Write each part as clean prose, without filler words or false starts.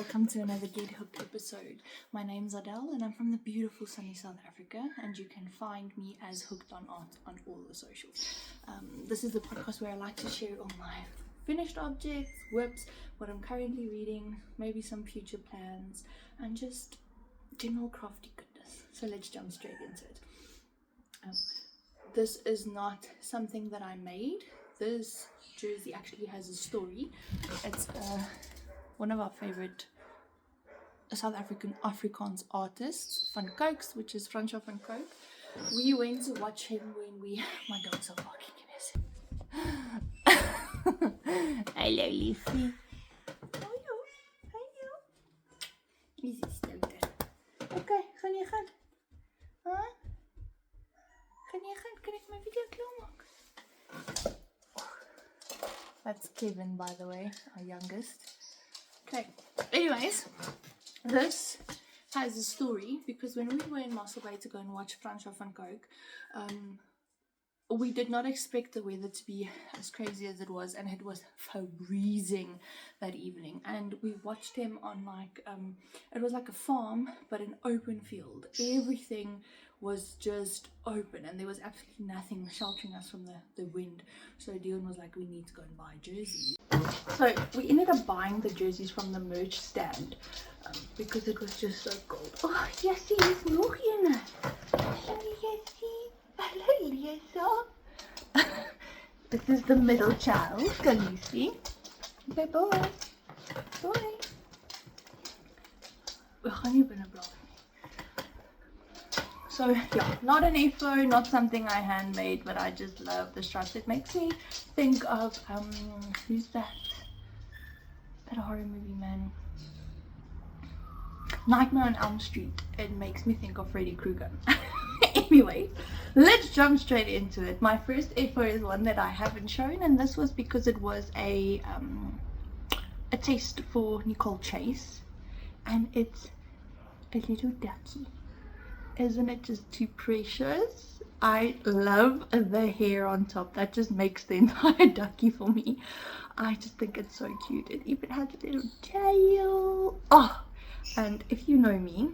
welcome to another Get Hooked episode. My name's Adele and I'm from the beautiful sunny South Africa, and you can find me as Hooked on Art on all the socials. This is the podcast where I like to share all my finished objects, whips, what I'm currently reading, maybe some future plans, and just general crafty goodness. So let's jump straight into it. This is not something that I made. This jersey actually has a story. It's one of our favorite South African Afrikaans artists, Van Cooks, which is Fransjo van Cook. We went to watch him when we... My dogs are barking. Give me a second. Hello, Leafy. Hallo. Is hij stil daar? Oké, gaan je gaan? Huh? Kan je gaan? Kan ik mijn video klaarmaken? That's Kevin, by the way, our youngest. Okay, anyways, this has a story because when we were in Mossel Bay to go and watch Fransjo van Cook, we did not expect the weather to be as crazy as it was, and it was freezing that evening. And we watched him on it was like a farm, but an open field. Everything was just open and there was absolutely nothing sheltering us from the wind. So Dion was like, we need to go and buy jerseys. So we ended up buying the jerseys from the merch stand because it was just so cold. Oh, yes, he is nog een. This is the middle child, can you see? Okay, boy. We gaan nie binne blaas. So yeah, not an FO, not something I handmade, but I just love the stripes. It makes me think of who's that? That horror movie, man. Nightmare on Elm Street. It makes me think of Freddy Krueger. Anyway, let's jump straight into it. My first FO is one that I haven't shown, and this was because it was a test for Nicole Chase, and it's a little ducky. Isn't it just too precious? I love the hair on top. That just makes the entire ducky for me. I just think it's so cute. It even has a little tail. Oh, and if you know me,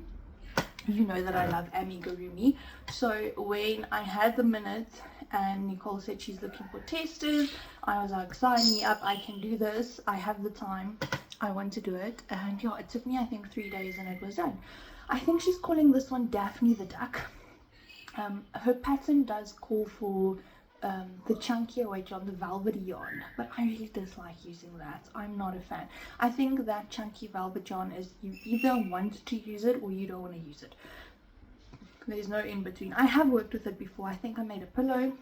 you know that I love Amigurumi. So when I had the minute and Nicole said she's looking for testers, I was like, sign me up, I can do this, I have the time, I want to do it. And yeah, it took me I think 3 days and it was done. I think she's calling this one Daphne the Duck. Her pattern does call for the chunkier weight on the velvety yarn, but I really dislike using that. I'm not a fan. I think that chunky velvet yarn is, you either want to use it or you don't want to use it. There's no in between. I have worked with it before. I think I made a pillow,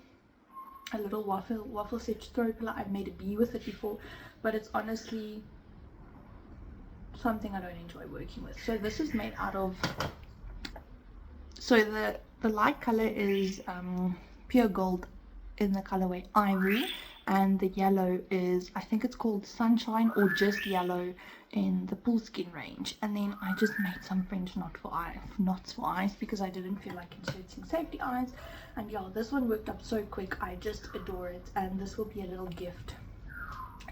a little waffle set throw pillow. I've made a bee with it before, but it's honestly something I don't enjoy working with. So this is made out of, so the light color is pure gold in the colorway Ivory, and the yellow is, I think it's called Sunshine or just yellow in the Poolskin range. And then I just made some French knots for eyes because I didn't feel like inserting safety eyes. And yeah, this one worked up so quick. I just adore it, and this will be a little gift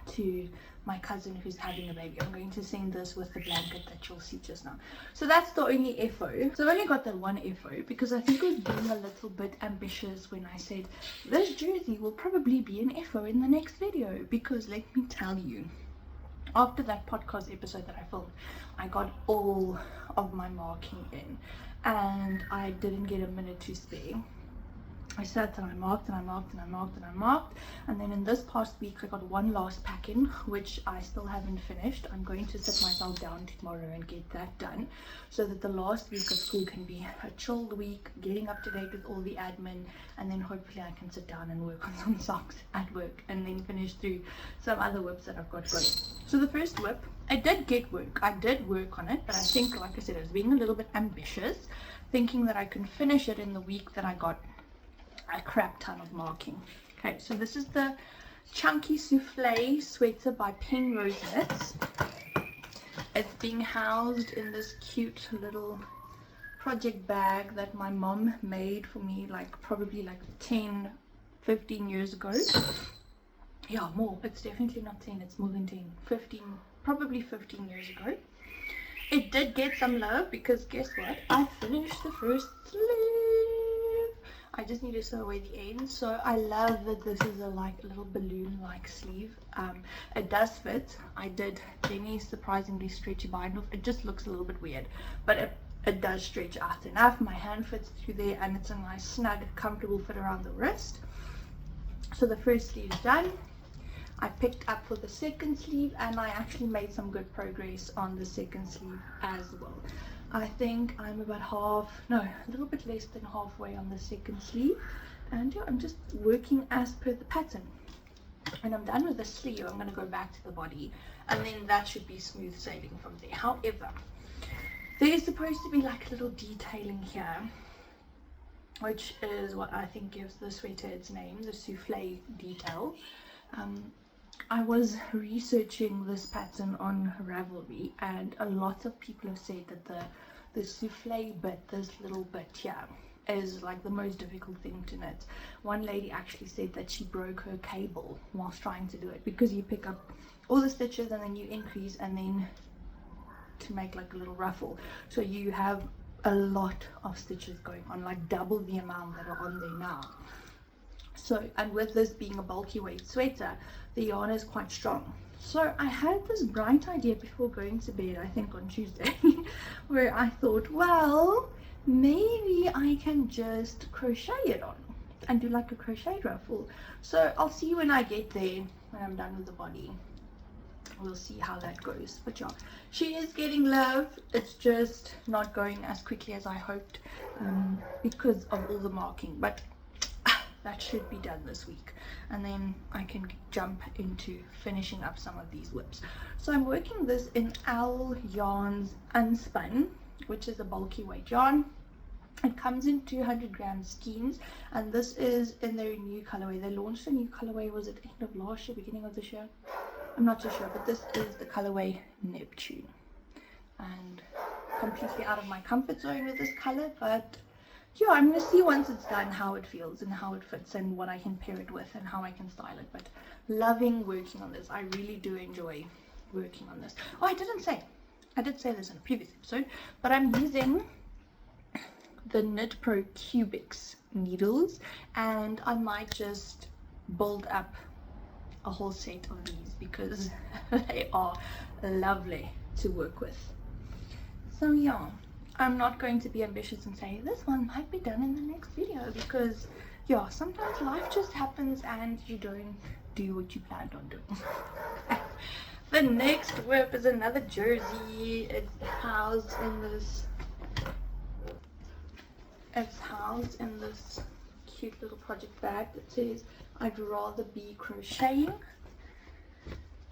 to my cousin who's having a baby. I'm going to send this with the blanket that you'll see just now. So that's the only FO. So I've only got that one FO because I think I was being a little bit ambitious when I said this jersey will probably be an FO in the next video, because let me tell you, after that podcast episode that I filmed, I got all of my marking in and I didn't get a minute to spare. I sat and I marked and I marked and I marked and I marked, and then in this past week I got one last pack in, which I still haven't finished. I'm going to sit myself down tomorrow and get that done so that the last week of school can be a chilled week, getting up to date with all the admin, and then hopefully I can sit down and work on some socks at work and then finish through some other whips that I've got going. So the first whip, I did get work. I did work on it, but I think, like I said, I was being a little bit ambitious, thinking that I can finish it in the week that I got a crap ton of marking. Okay, so this is the Chunky Souffle sweater by Pen Rosettes. It's being housed in this cute little project bag that my mom made for me probably 10-15 years ago. Yeah, more. It's definitely not 10, it's more than 10. 15, probably 15 years ago. it did get some love because guess what? I finished the first sleeve. I just need to sew away the ends. So I love that this is a little balloon like sleeve. It does fit. I did Jenny's surprisingly stretchy bind off. It just looks a little bit weird, but it does stretch out enough. My hand fits through there and it's a nice snug comfortable fit around the wrist. So the first sleeve is done. I picked up for the second sleeve and I actually made some good progress on the second sleeve as well. I think I'm about a little bit less than halfway on the second sleeve, and yeah, I'm just working as per the pattern. When I'm done with the sleeve, I'm going to go back to the body, and then that should be smooth sailing from there. However, there is supposed to be like a little detailing here, which is what I think gives the sweater its name, the souffle detail. I was researching this pattern on Ravelry, and a lot of people have said that the souffle bit, this little bit here, is like the most difficult thing to knit. One lady actually said that she broke her cable whilst trying to do it, because you pick up all the stitches and then you increase and then to make like a little ruffle, so you have a lot of stitches going on, like double the amount that are on there now. So, and with this being a bulky weight sweater, the yarn is quite strong. So I had this bright idea before going to bed, I think on Tuesday, where I thought, well, maybe I can just crochet it on and do like a crochet ruffle. So I'll see when I get there, when I'm done with the body. We'll see how that goes. But yeah, she is getting love. It's just not going as quickly as I hoped because of all the marking. But that should be done this week, and then I can jump into finishing up some of these whips. So I'm working this in Owl Yarns Unspun, which is a bulky weight yarn. It comes in 200 gram skeins, and this is in their new colorway. They launched a new colorway, was it end of last year, beginning of this year? I'm not too sure, but this is the colorway Neptune, and completely out of my comfort zone with this color, but yeah, I'm going to see once it's done how it feels and how it fits and what I can pair it with and how I can style it. But loving working on this. I really do enjoy working on this. Oh, I did say this in a previous episode, but I'm using the Knit Pro Cubics needles, and I might just build up a whole set of these because they are lovely to work with. So yeah, I'm not going to be ambitious and say this one might be done in the next video, because yeah, sometimes life just happens and you don't do what you planned on doing. The next whip is another jersey. It's housed in this cute little project bag that says I'd rather be crocheting,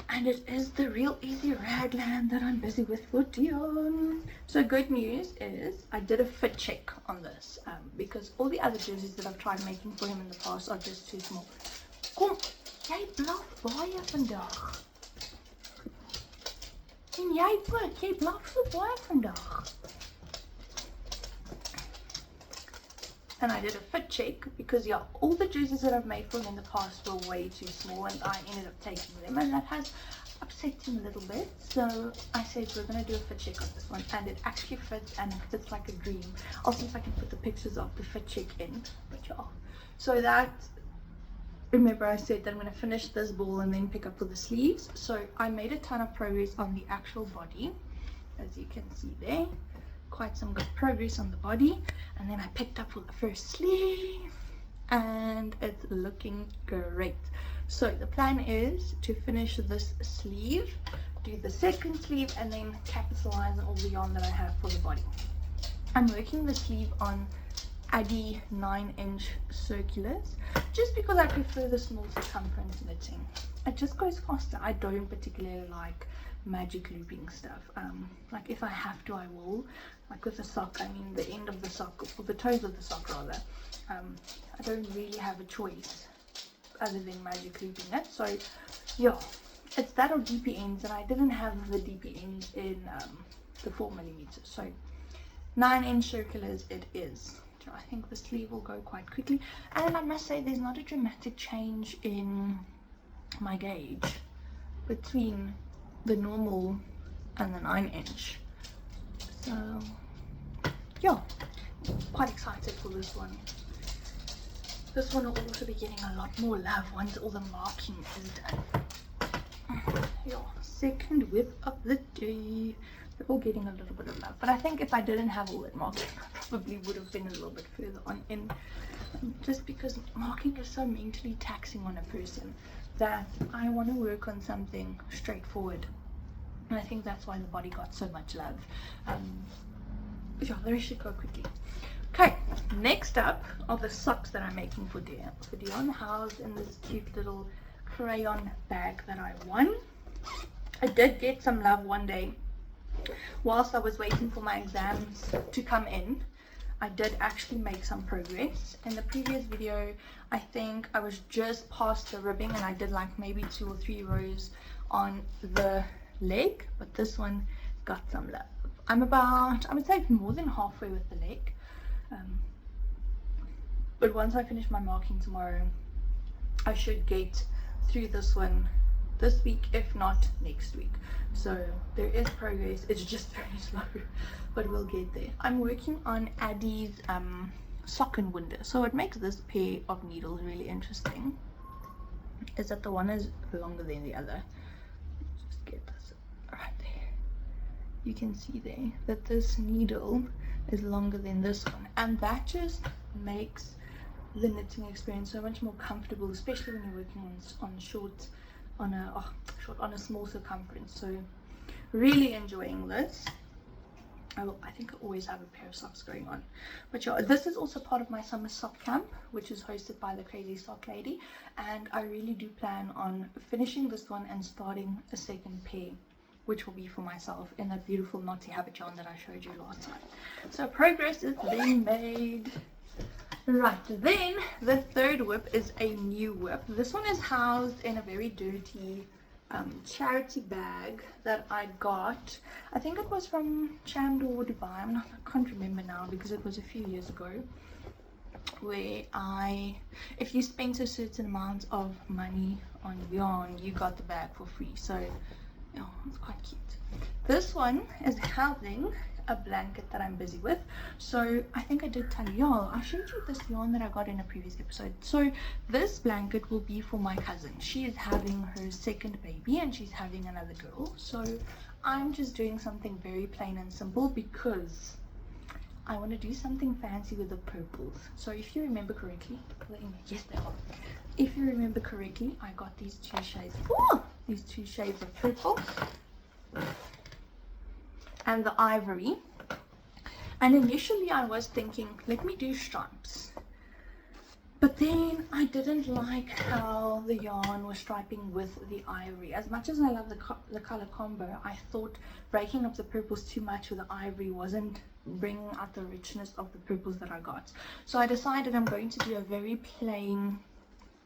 and it is the Real Easy Raglan that I'm busy with for Dion. So good news is I did a fit check on this, because all the other jerseys that I've tried making for him in the past are just too small. Kom, jy blaf baie vandag. En jy ook, jy blaf so baie vandag. And I did a fit check because yeah, all the jerseys that I've made for him in the past were way too small, and I ended up taking them, and that has upset him a little bit. So I said we're going to do a fit check on this one, and it actually fits, and it fits like a dream. I'll see if I can put the pictures of the fit check in, but yeah. So that, remember I said that I'm going to finish this ball and then pick up for the sleeves. So I made a ton of progress on the actual body, as you can see there. Quite some good progress on the body, and then I picked up for the first sleeve, and it's looking great. So the plan is to finish this sleeve, do the second sleeve, and then capitalize on all the yarn that I have for the body. I'm working the sleeve on Addy 9-inch circulars, just because I prefer the small circumference knitting. It just goes faster. I don't particularly like magic looping stuff. Like if I have to, I will. Like with the sock, I mean the end of the sock, or the toes of the sock rather. I don't really have a choice other than magic looping it. So yeah, it's that or DP ends, and I didn't have the DP ends in the 4mm. So 9-inch circulars it is. So I think the sleeve will go quite quickly, and I must say there's not a dramatic change in my gauge between the normal and the 9-inch. So yeah, quite excited for this one. This one will also be getting a lot more love once all the marking is done. Yeah, second whip of the day. They're all getting a little bit of love, but I think if I didn't have all that marking, I probably would have been a little bit further on in, just because marking is so mentally taxing on a person that I want to work on something straightforward, and I think that's why the body got so much love. Yeah, the rest should go quickly. Okay, next up are the socks that I'm making for Dion, housed in this cute little crayon bag that I won. I did get some love one day whilst I was waiting for my exams to come in. I did actually make some progress. In the previous video, I think I was just past the ribbing and I did like maybe 2 or 3 rows on the leg, but this one got some love. I'm about, I would say, more than halfway with the leg. But once I finish my marking tomorrow, I should get through this one this week, if not next week. So there is progress. It's just very slow, but we'll get there. I'm working on Addie's sock and winder. So what makes this pair of needles really interesting is that the one is longer than the other. Just get this right there. You can see there that this needle is longer than this one, and that just makes the knitting experience so much more comfortable, especially when you're working on a small circumference. So really enjoying this. I think I always have a pair of socks going on. But yeah, this is also part of my summer sock camp, which is hosted by the Crazy Sock Lady, and I really do plan on finishing this one and starting a second pair, which will be for myself in that beautiful knotty habit yarn that I showed you last time. So progress is being made. Right, then the third whip is a new whip. This one is housed in a very dirty charity bag that I got. I think it was from Chandor or Dubai. I can't remember now because it was a few years ago, where if you spent a certain amount of money on yarn, you got the bag for free. So yeah, it's quite cute. This one is housing a blanket that I'm busy with. So I think I did tell y'all, I showed you this yarn that I got in a previous episode. So this blanket will be for my cousin. She is having her second baby and she's having another girl. So I'm just doing something very plain and simple because I want to do something fancy with the purples. So if you remember correctly, yes they are. If you remember correctly, I got these two shades of purple and the ivory, and initially I was thinking, let me do stripes, but then I didn't like how the yarn was striping with the ivory. As much as I love the color combo, I thought breaking up the purples too much with the ivory wasn't bringing out the richness of the purples that I got. So I decided I'm going to do a very plain,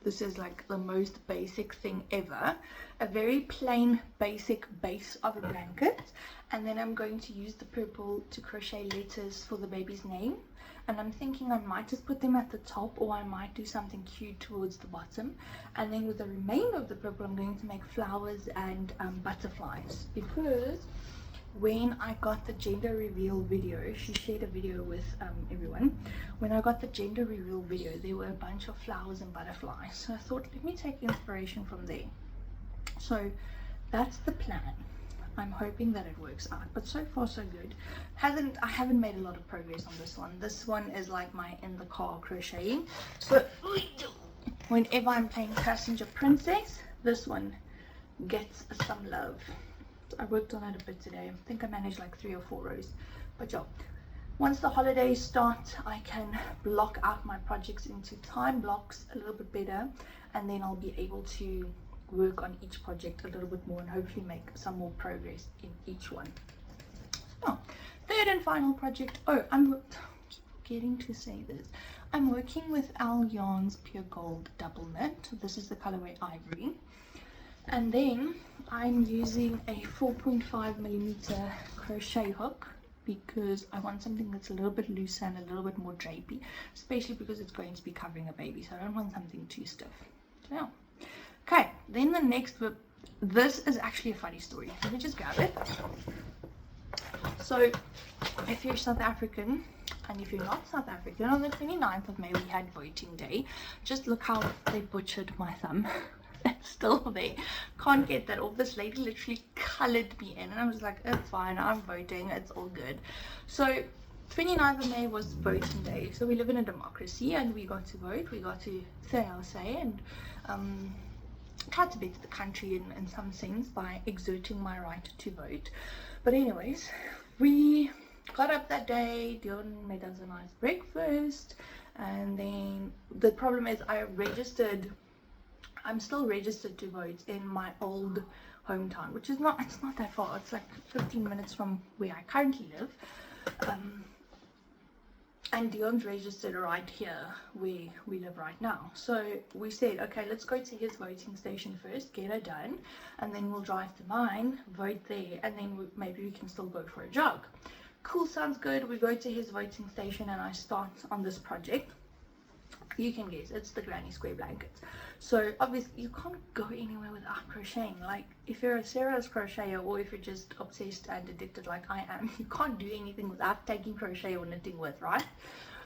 this is like the most basic thing ever, a very plain basic base of a blanket, and then I'm going to use the purple to crochet letters for the baby's name. And I'm thinking I might just put them at the top, or I might do something cute towards the bottom, and then with the remainder of the purple I'm going to make flowers and butterflies, because when I got the gender reveal video, she shared a video with everyone. When I got the gender reveal video, there were a bunch of flowers and butterflies. So I thought, let me take inspiration from there. So that's the plan. I'm hoping that it works out, but so far so good. I haven't made a lot of progress on this one. This one is like my in the car crocheting. So whenever I'm playing passenger princess, this one gets some love. I worked on it a bit today. I think I managed like 3 or 4 rows. But yeah, once the holidays start, I can block out my projects into time blocks a little bit better, and then I'll be able to work on each project a little bit more and hopefully make some more progress in each one. So, third and final project. Oh, I'm forgetting to say this. I'm working with Al Yarn's Pure Gold Double Knit. This is the colorway Ivory. And then I'm using a 4.5mm crochet hook because I want something that's a little bit looser and a little bit more drapey, especially because it's going to be covering a baby, so I don't want something too stiff. So yeah. Okay, then the next whip, this is actually a funny story. Let me just grab it. So if you're South African, and if you're not South African, on the 29th of May we had voting day. Just look how they butchered my thumb. It's still there. Can't get that off. This lady literally colored me in, and I was like, it's fine, I'm voting, it's all good. So 29th of May was voting day. So we live in a democracy and we got to vote, we got to say our say, and tried to better the country in some sense by exerting my right to vote. But anyways, we got up that day, Dion made us a nice breakfast, and then the problem is I'm still registered to vote in my old hometown, which is it's not that far, it's like 15 minutes from where I currently live. And Dion's registered right here where we live right now. So we said, okay, let's go to his voting station first, get it done, and then we'll drive to mine, vote there, and then maybe we can still go for a jog. Cool, sounds good. We go to his voting station and I start on this project. You can guess, it's the granny square blankets. So obviously you can't go anywhere without crocheting. Like if you're a serious crocheter, or if you're just obsessed and addicted like I am, you can't do anything without taking crochet or knitting with, right?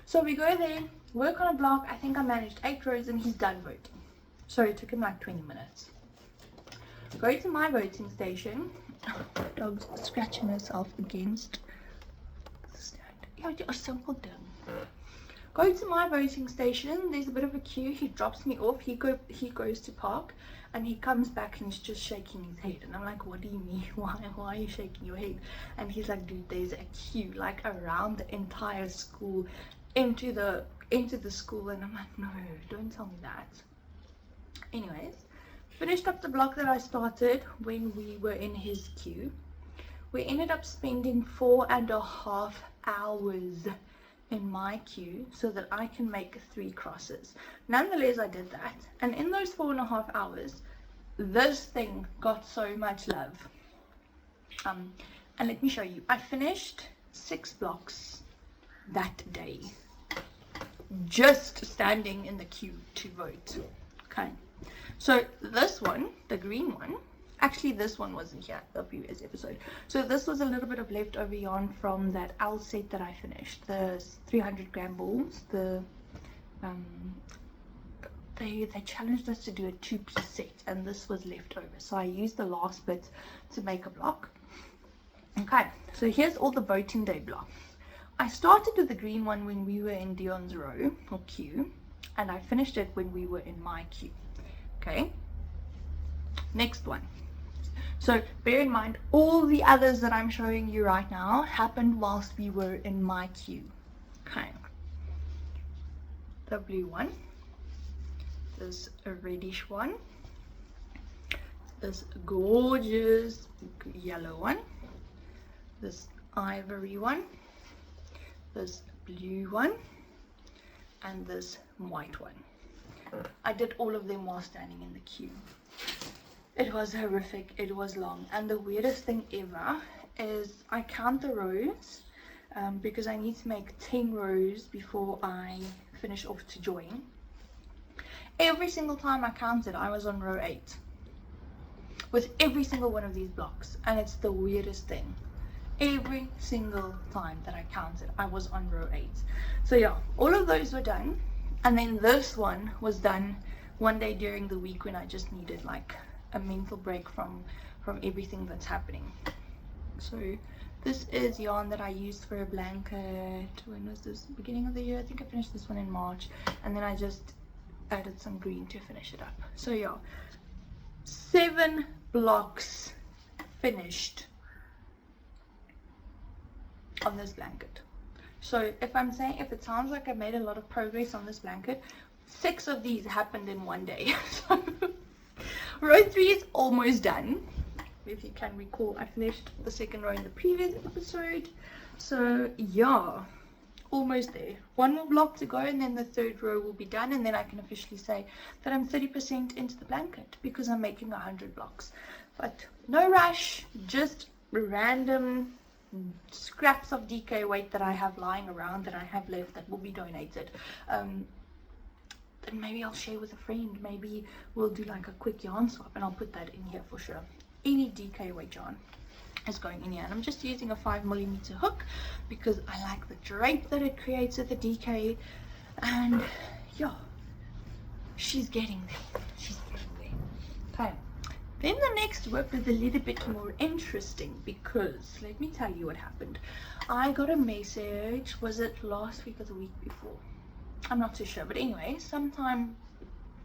So we go there, work on a block. I think I managed 8 rows and he's done voting. So it took him like 20 minutes. Go to my voting station. Dog's scratching herself against the stand. You're so well done. Go to my voting station, there's a bit of a queue, he drops me off, he goes to park, and he comes back and he's just shaking his head, and I'm like, what do you mean, why are you shaking your head? And he's like, dude, there's a queue like around the entire school into the school, and I'm like, no, don't tell me that. Anyways, finished up the block that I started when we were in his queue. We ended up spending 4.5 hours in my queue so that I can make 3 crosses. Nonetheless, I did that, and in those 4.5 hours this thing got so much love. And let me show you, I finished 6 blocks that day just standing in the queue to vote. Okay, so this one, the green one, actually this one wasn't here, the previous episode, so this was a little bit of leftover yarn from that owl set that I finished, the 300 gram balls. They challenged us to do a 2-piece set, and this was left over, so I used the last bit to make a block. Okay, so here's all the voting day blocks. I started with the green one when we were in Dion's row or queue, and I finished it when we were in my queue. Okay, next one. So bear in mind, all the others that I'm showing you right now happened whilst we were in my queue. Okay, the blue one, this reddish one, this gorgeous yellow one, this ivory one, this blue one, and this white one. I did all of them while standing in the queue. It was horrific, it was long, and the weirdest thing ever is I count the rows because I need to make 10 rows before I finish off to join. Every single time I counted, I was on row 8 with every single one of these blocks, and it's the weirdest thing. Every single time that I counted, I was on row 8. So yeah, all of those were done, and then this one was done one day during the week when I just needed like a mental break from everything that's happening. So this is yarn that I used for a blanket. When was this? Beginning of the year. I think I finished this one in March, and then I just added some green to finish it up. So yeah, 7 blocks finished on this blanket. So if it sounds like I made a lot of progress on this blanket, 6 of these happened in one day. So row 3 is almost done. If you can recall, I finished the 2nd row in the previous episode. So yeah, almost there. 1 more block to go, and then the 3rd row will be done, and then I can officially say that I'm 30% into the blanket because I'm making 100 blocks. But no rush, just random scraps of DK weight that I have lying around, that I have left, that will be donated. Then maybe I'll share with a friend. Maybe we'll do like a quick yarn swap, and I'll put that in here for sure. Any DK weight yarn. is going in here, and I'm just using a 5mm hook because I like the drape that it creates with the DK. And yeah, she's getting there. She's getting there. Okay. Then the next work was a little bit more interesting because let me tell you what happened. I got a message, was it last week or the week before? I'm not too sure, but anyway, sometime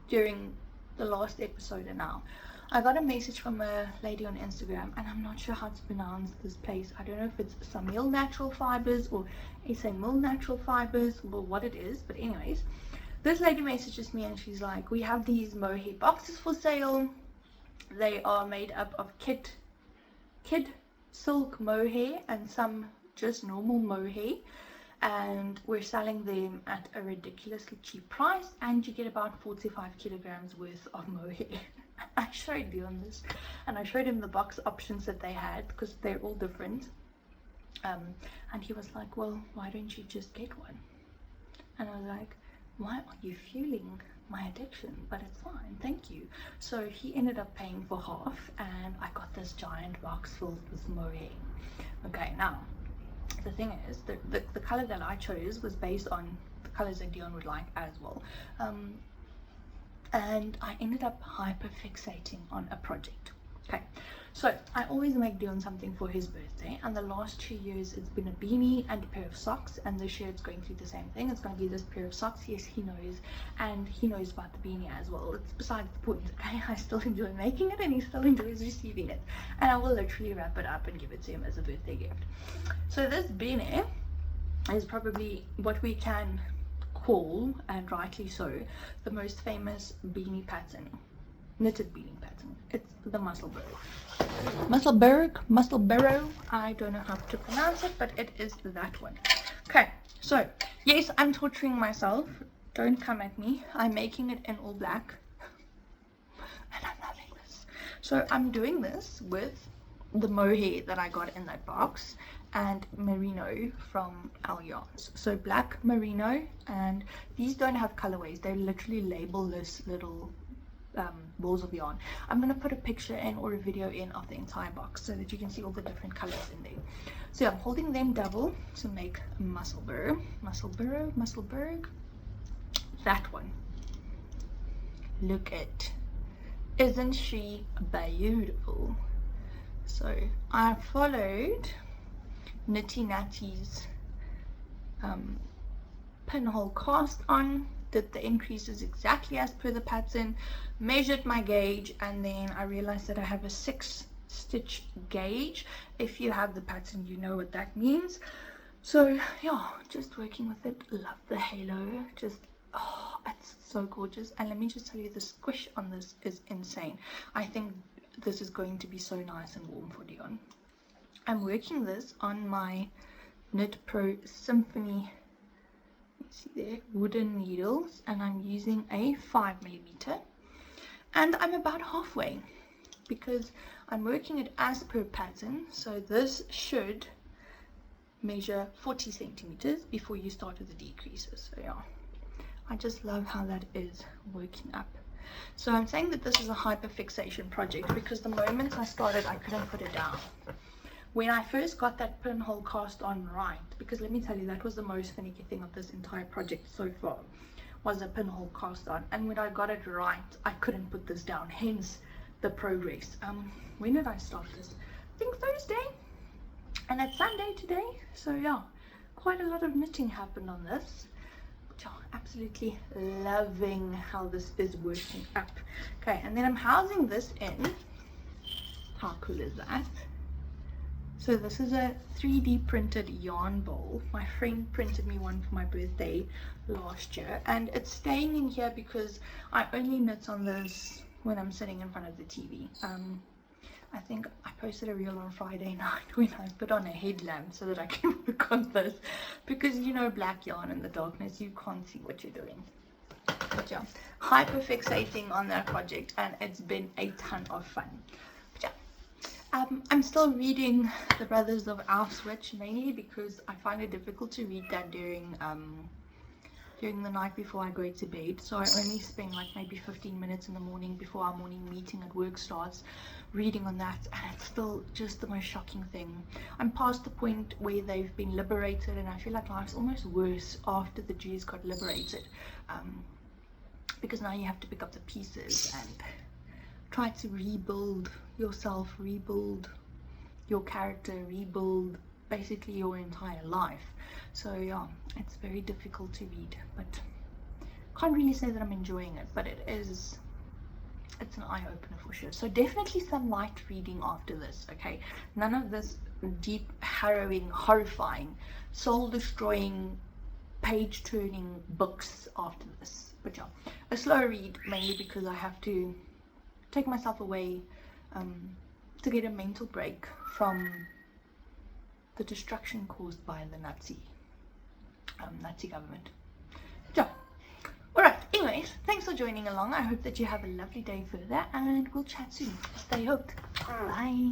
during the last episode and now, I got a message from a lady on Instagram, and I'm not sure how to pronounce this place. I don't know if it's Samil Natural Fibers or Samil Natural Fibers or what it is, but anyways, this lady messages me and she's like, we have these mohair boxes for sale. They are made up of kid silk mohair and some just normal mohair, and we're selling them at a ridiculously cheap price, and you get about 45 kilograms worth of mohair. I showed Dion this, and I showed him the box options that they had because they're all different, and he was like, well, why don't you just get one? And I was like, why are you fueling my addiction? But it's fine, thank you. So he ended up paying for half, and I got this giant box filled with mohair. Okay, now the thing is, the color that I chose was based on the colors that Dion would like as well, and I ended up hyperfixating on a project. Okay, so I always make Dion something for his birthday, and the last 2 years it's been a beanie and a pair of socks, and this year it's going to be the same thing. It's going to be this pair of socks. Yes, he knows, and he knows about the beanie as well. It's besides the point. Okay, I still enjoy making it and he still enjoys receiving it, and I will literally wrap it up and give it to him as a birthday gift. So this beanie is probably what we can call, and rightly so, the most famous beanie pattern, knitted beanie pattern. It's the Musselburgh, I don't know how to pronounce it, but it is that one. Okay, so yes, I'm torturing myself, don't come at me. I'm making it in all black and I'm loving this. So I'm doing this with the mohair that I got in that box and merino from our yarns. So black merino, and these don't have colorways, they're literally labelless little balls of yarn. I'm going to put a picture in or a video in of the entire box so that you can see all the different colors in there. So I'm holding them double to make Musselburgh, that one. Look at, isn't she beautiful? So I followed Nitty Natty's pinhole cast on, did the increases exactly as per the pattern, measured my gauge, and then I realized that I have a 6-stitch gauge. If you have the pattern, you know what that means. So yeah, just working with it. Love the halo, just oh, it's so gorgeous. And let me just tell you, the squish on this is insane. I think this is going to be so nice and warm for Dion. I'm working this on my Knit Pro Symphony, see there, wooden needles, and I'm using a 5mm, and I'm about halfway because I'm working it as per pattern. So this should measure 40 centimeters before you start with the decreases. So yeah, I just love how that is working up. So I'm saying that this is a hyperfixation project because the moment I started I couldn't put it down. When I first got that pinhole cast on right, because let me tell you, that was the most finicky thing of this entire project so far, was a pinhole cast on. And when I got it right, I couldn't put this down, hence the progress. When did I start this? I think Thursday, and it's Sunday today. So yeah, quite a lot of knitting happened on this. But yeah, absolutely loving how this is working up. Okay, and then I'm housing this in. How cool is that? So this is a 3D printed yarn bowl. My friend printed me one for my birthday last year, and it's staying in here because I only knit on this when I'm sitting in front of the TV. I think I posted a reel on Friday night when I put on a headlamp so that I can work on this, because you know, black yarn in the darkness, you can't see what you're doing. But yeah, hyperfixating on that project, and it's been a ton of fun. But yeah, I'm still reading The Brothers of Our Switch, mainly because I find it difficult to read that during during the night before I go to bed, so I only spend like maybe 15 minutes in the morning before our morning meeting at work starts reading on that, and it's still just the most shocking thing. I'm past the point where they've been liberated, and I feel like life's almost worse after the Jews got liberated, because now you have to pick up the pieces and try to rebuild yourself, rebuild your character, rebuild basically your entire life. So yeah, it's very difficult to read, but can't really say that I'm enjoying it, but it's an eye-opener for sure. So definitely some light reading after this, okay? None of this deep, harrowing, horrifying, soul-destroying, page-turning books after this. But yeah, a slow read, mainly because I have to take myself away to get a mental break from the destruction caused by the Nazi government. So, alright, anyways, thanks for joining along. I hope that you have a lovely day further, and we'll chat soon. Stay hooked. Bye.